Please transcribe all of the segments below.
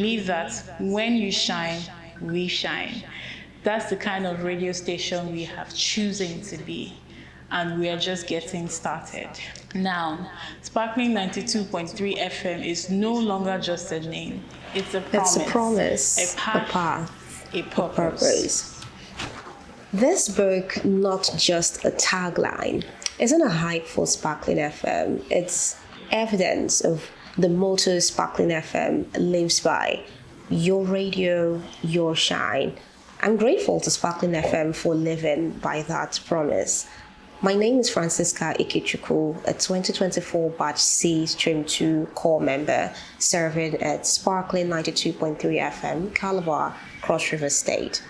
Believe that when you shine, we shine. That's the kind of radio station we have chosen to be, and we are just getting started. Now, Sparkling 92.3 FM is no longer just a name. It's a promise. It's a promise, a path, a purpose. This book, not just a tagline, isn't a hype for Sparkling FM. It's evidence of the motto Sparkling FM lives by: your radio, your shine. I'm grateful to Sparkling FM for living by that promise. My name is Francisca Ikechukwu, a 2024 Batch C Stream 2 core member, serving at Sparkling 92.3 FM, Calabar, Cross River State.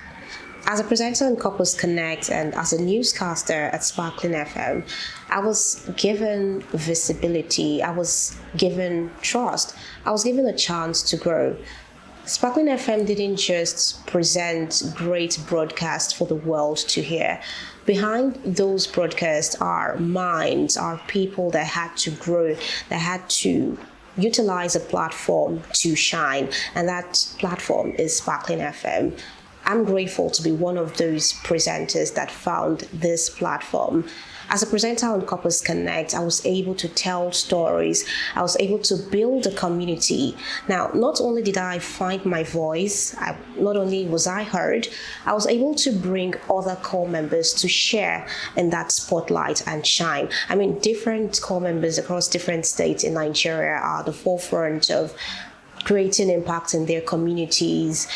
As a presenter on Corpus Connect and as a newscaster at Sparkling FM, I was given visibility, I was given trust, I was given a chance to grow. Sparkling FM didn't just present great broadcasts for the world to hear. Behind those broadcasts are minds, are people that had to grow, that had to utilize a platform to shine, and that platform is Sparkling FM. I'm grateful to be one of those presenters that found this platform. As a presenter on Corpus Connect, I was able to tell stories. I was able to build a community. Now, not only did I find my voice, not only was I heard, I was able to bring other core members to share in that spotlight and shine. I mean, different core members across different states in Nigeria are at the forefront of creating impact in their communities,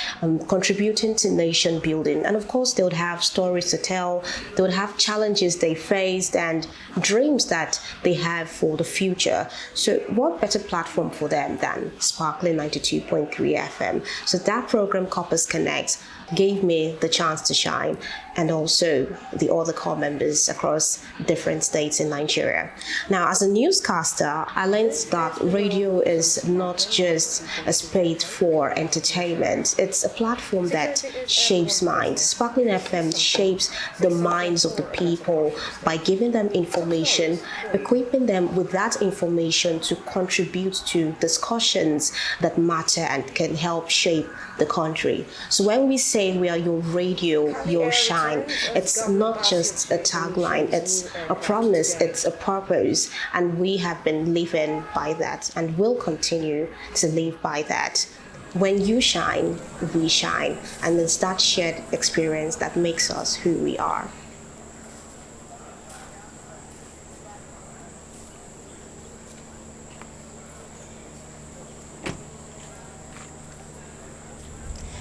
contributing to nation building. And of course, they would have stories to tell, they would have challenges they faced and dreams that they have for the future. So what better platform for them than Sparkling 92.3 FM? So that program, Corpus Connect, gave me the chance to shine, and also the other core members across different states in Nigeria. Now, as a newscaster, I learned that radio is not just a space for entertainment. It's a platform that shapes minds. Sparkling FM shapes the minds of the people by giving them information, equipping them with that information to contribute to discussions that matter and can help shape the country. So when we say we are your radio, your shine, it's not just a tagline, it's a promise, it's a purpose, and we have been living by that and will continue to live by that. When you shine, we shine, and it's that shared experience that makes us who we are.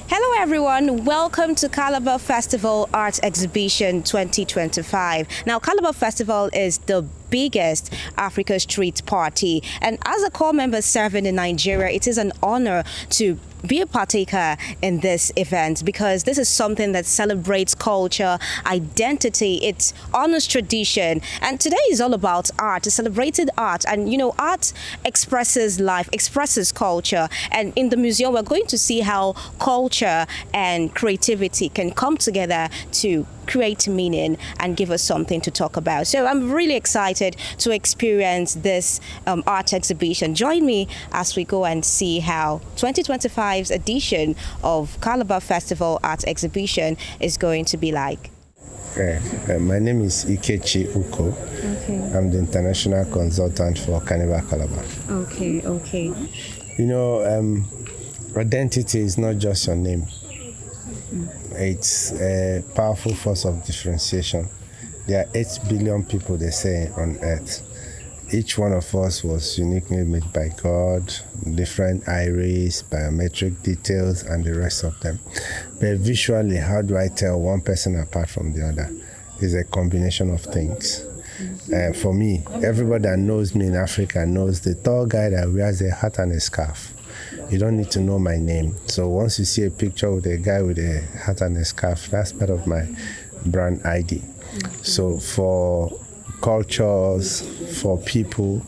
Hello everyone, welcome to Calabar Festival Art Exhibition 2025. Now, Calabar Festival is the biggest Africa street party, and as a core member serving in Nigeria, it is an honor to be a partaker in this event, because this is something that celebrates culture, identity, it honors tradition, and today is all about art, celebrated art. And you know, art expresses life, expresses culture, and in the museum we're going to see how culture and creativity can come together to create meaning and give us something to talk about. So I'm really excited to experience this art exhibition. Join me as we go and see how 2025's edition of Calabar Festival Art Exhibition is going to be like. My name is Ikechi Uko. Okay. I'm the international consultant for Carnival Calabar. Okay. You know, identity is not just your name. It's a powerful force of differentiation. There are 8 billion people, they say, on Earth. Each one of us was uniquely made by God, different iris, biometric details, and the rest of them. But visually, how do I tell one person apart from the other? It's a combination of things. For me, everybody that knows me in Africa knows the tall guy that wears a hat and a scarf. You don't need to know my name. So once you see a picture with a guy with a hat and a scarf, that's part of my brand ID. So for cultures, for people,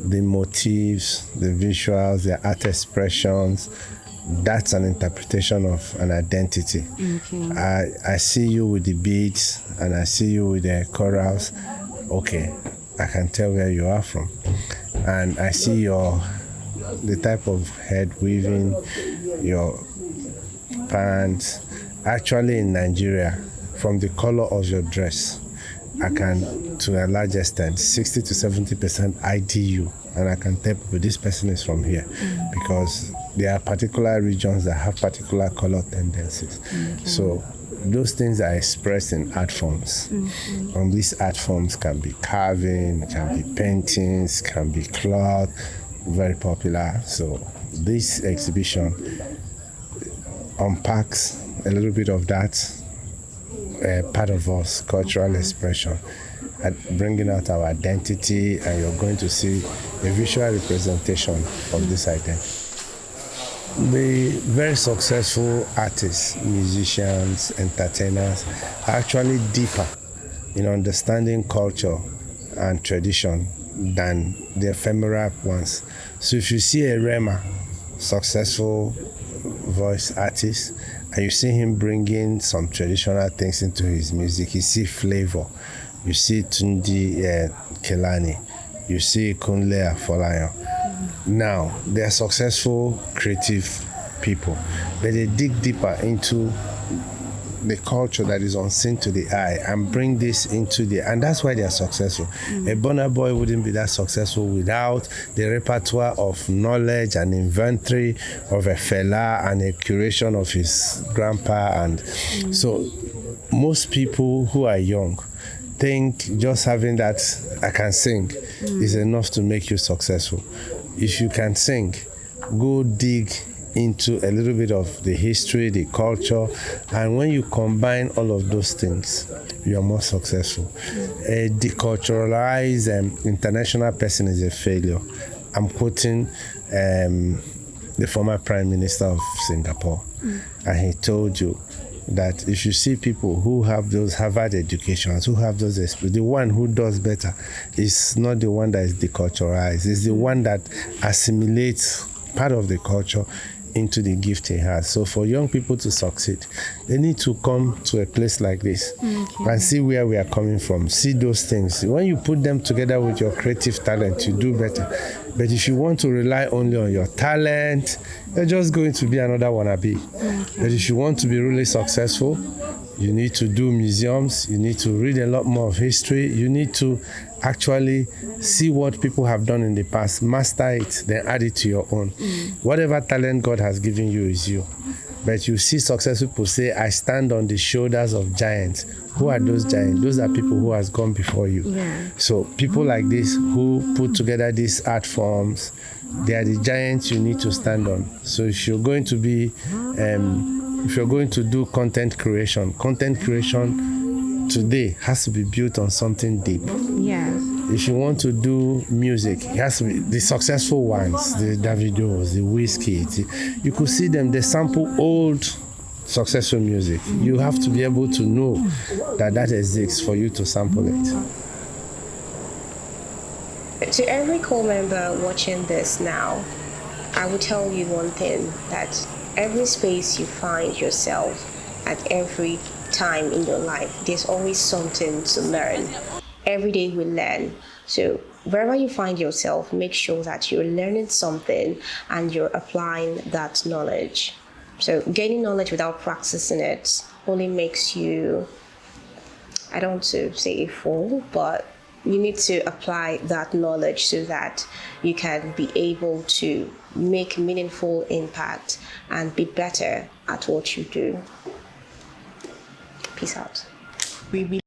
the motifs, the visuals, the art expressions, that's an interpretation of an identity. I see you with the beats and I see you with the chorals. Okay, I can tell where you are from. And I see the type of head weaving, your pants. Actually, in Nigeria, from the color of your dress, I can, to a large extent, 60 to 70% ID you, and I can tell people this person is from here, because there are particular regions that have particular color tendencies. So those things are expressed in art forms. And these art forms can be carving, can be paintings, can be cloth, very popular. So this exhibition unpacks a little bit of that part of us, cultural expression, and bringing out our identity, and you're going to see a visual representation of this identity. The very successful artists, musicians, entertainers are actually deeper in understanding culture and tradition than the ephemeral ones. So if you see a Rema, successful voice artist, and you see him bringing some traditional things into his music, you see flavor, you see Tundi Kelani, you see Kunle Afolayan. Now, they are successful, creative people, but they dig deeper into the culture that is unseen to the eye and bring this into and that's why they are successful. A Burna Boy wouldn't be that successful without the repertoire of knowledge and inventory of a fella and a curation of his grandpa. And so most people who are young think just having that I can sing is enough to make you successful. If you can sing, go dig into a little bit of the history, the culture, and when you combine all of those things, you are more successful. A deculturalized international person is a failure. I'm quoting the former Prime Minister of Singapore, and he told you that if you see people who have those Harvard educations, who have those experiences, the one who does better is not the one that is deculturalized, it's the one that assimilates part of the culture into the gift he has. So for young people to succeed, they need to come to a place like this and see where we are coming from, see those things. When you put them together with your creative talent, you do better. But if you want to rely only on your talent, you're just going to be another wannabe. But if you want to be really successful, you need to do museums, you need to read a lot more of history, you need to actually see what people have done in the past, master it, then add it to your own. Whatever talent God has given you is you. But you see successful people say, I stand on the shoulders of giants. Who are those giants? Those are people who has gone before you. So people like this who put together these art forms, they are the giants you need to stand on. So if you're going to be if you're going to do content creation today has to be built on something deep. If you want to do music, it has to be the successful ones, the Davidos, the Wizkids. You could see them, they sample old successful music. You have to be able to know that exists for you to sample it. To every co-member watching this now, I will tell you one thing, that every space you find yourself at every time in your life, there's always something to learn. Every day we learn. So wherever you find yourself, make sure that you're learning something and you're applying that knowledge. So gaining knowledge without practicing it only makes you, I don't want to say a fool, but you need to apply that knowledge so that you can be able to make meaningful impact and be better at what you do. Peace out. We